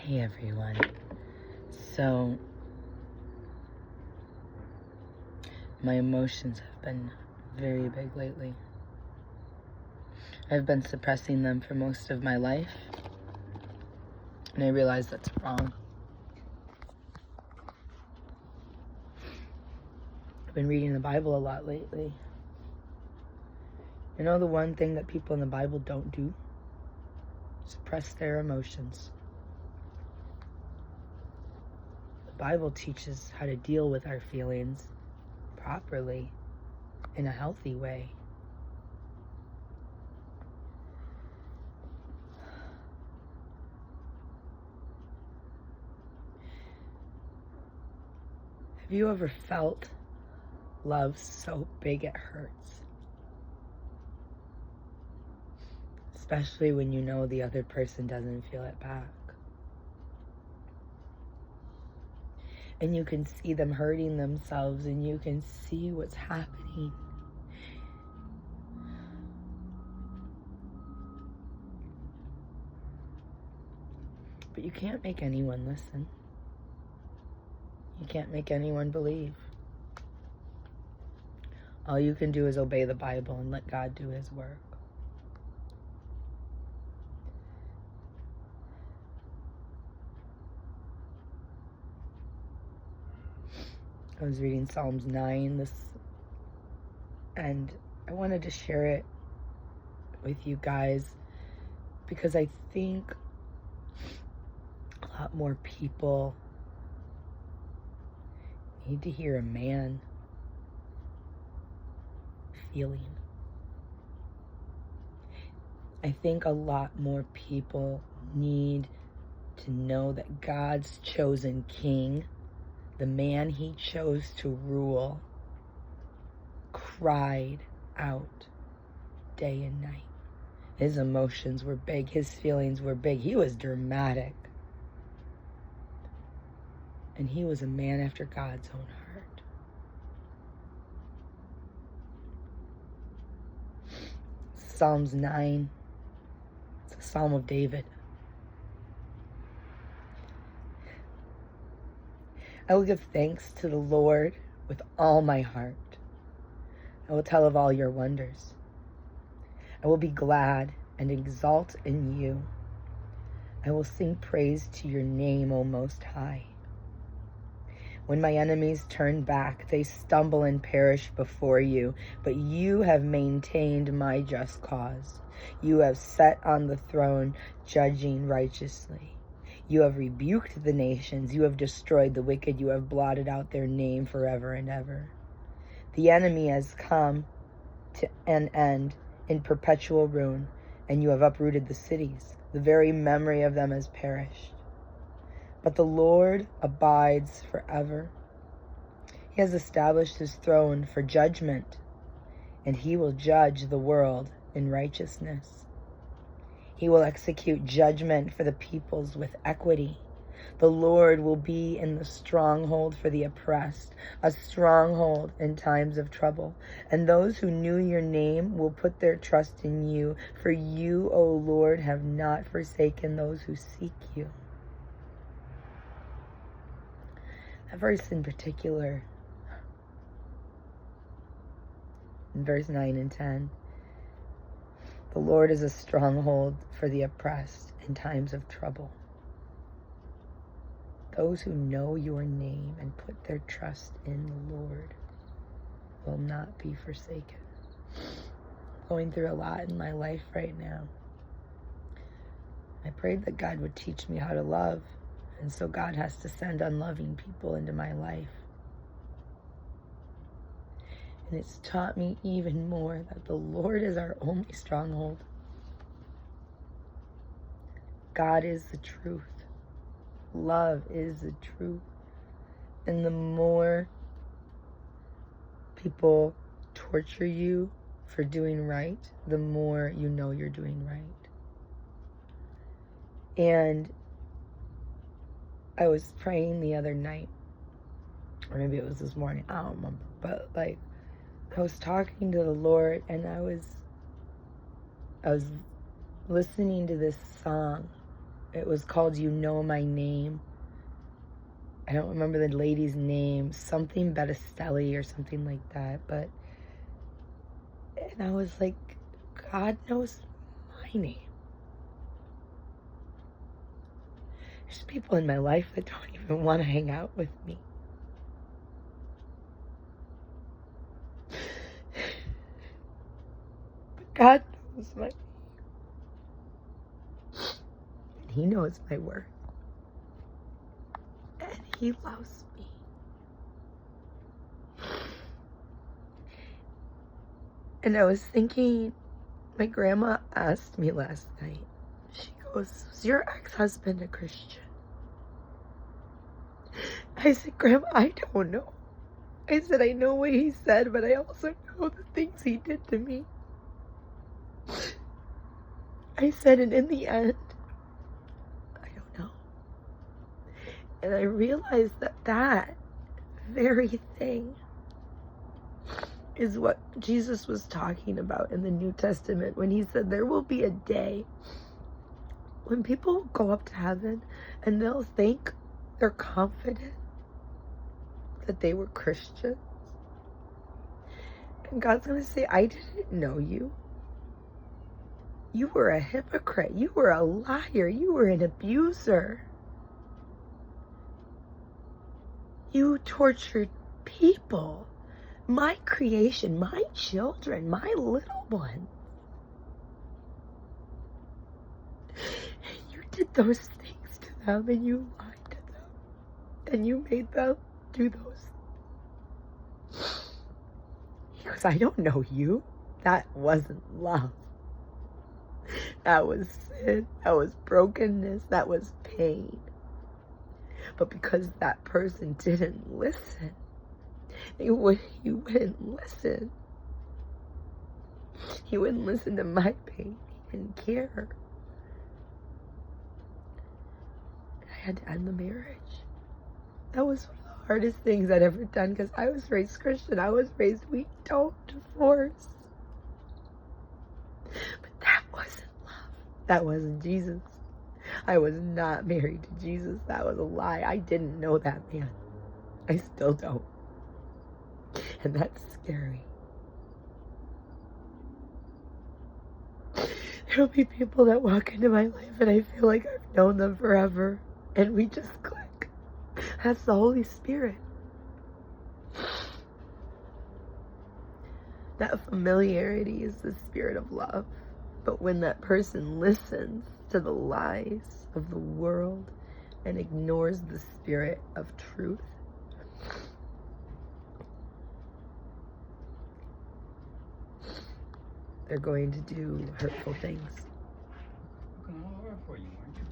Hey everyone. So, my emotions have been very big lately. I've been suppressing them for most of my life, and I realize that's wrong. I've been reading the Bible a lot lately. You know the one thing that people in the Bible don't do? Suppress their emotions. The Bible teaches how to deal with our feelings properly, in a healthy way. Have you ever felt love so big it hurts? Especially when you know the other person doesn't feel it back. And you can see them hurting themselves, and you can see what's happening. But you can't make anyone listen. You can't make anyone believe. All you can do is obey the Bible and let God do his work. I was reading Psalms 9 and I wanted to share it with you guys because I think a lot more people need to hear a man feeling. I think a lot more people need to know that God's chosen king, the man he chose to rule, cried out day and night. His emotions were big. His feelings were big. He was dramatic. And he was a man after God's own heart. Psalms 9. It's a Psalm of David. I will give thanks to the Lord with all my heart. I will tell of all your wonders. I will be glad and exult in you. I will sing praise to your name, O Most High. When my enemies turn back, they stumble and perish before you, but you have maintained my just cause. You have sat on the throne, judging righteously. You have rebuked the nations. You have destroyed the wicked. You have blotted out their name forever and ever. The enemy has come to an end in perpetual ruin, and you have uprooted the cities. The very memory of them has perished. But the Lord abides forever. He has established his throne for judgment, and he will judge the world in righteousness. He will execute judgment for the peoples with equity. The Lord will be in the stronghold for the oppressed, a stronghold in times of trouble. And those who knew your name will put their trust in you, for you, O Lord, have not forsaken those who seek you. That verse in particular, in verse 9 and 10, the Lord is a stronghold for the oppressed in times of trouble. Those who know your name and put their trust in the Lord will not be forsaken. I'm going through a lot in my life right now. I prayed that God would teach me how to love, and so God has to send unloving people into my life. And it's taught me even more that the Lord is our only stronghold. God is the truth. Love is the truth. And the more people torture you for doing right, the more you know you're doing right. And I was praying the other night, or maybe it was this morning, I don't remember, but I was talking to the Lord, and I was listening to this song, It was called You Know My Name. I don't remember the lady's name, something Bettistelli or something like that, and I was like, God knows my name. There's people in my life that don't even want to hang out with me. But God knows my name. And He knows my worth. And He loves me. And I was thinking, my grandma asked me last night, she goes, "Is your ex-husband a Christian?" I said, "Grandma, I don't know." I said, "I know what he said, but I also know the things he did to me." I said, "And in the end, I don't know." And I realized that that very thing is what Jesus was talking about in the New Testament when He said there will be a day when people go up to heaven and they'll think they're confident that they were Christians. And God's going to say, "I didn't know you. You were a hypocrite. You were a liar. You were an abuser. You tortured people. My creation, my children, my little ones. And you did those things to them, and you lied to them, and you made them do those." He goes, "I don't know you. That wasn't love. That was sin. That was brokenness. That was pain. But because that person didn't listen, you wouldn't listen. He wouldn't listen to my pain. He didn't care. I had to end the marriage. That was one of the hardest things I'd ever done because I was raised Christian. I was raised, we don't divorce. But that wasn't love. That wasn't Jesus. I was not married to Jesus. That was a lie. I didn't know that man. I still don't. And that's scary. There'll be people that walk into my life and I feel like I've known them forever. And we just click. That's the Holy Spirit. That familiarity is the spirit of love. But when that person listens to the lies of the world and ignores the spirit of truth, they're going to do hurtful things. Looking all over for you, weren't you?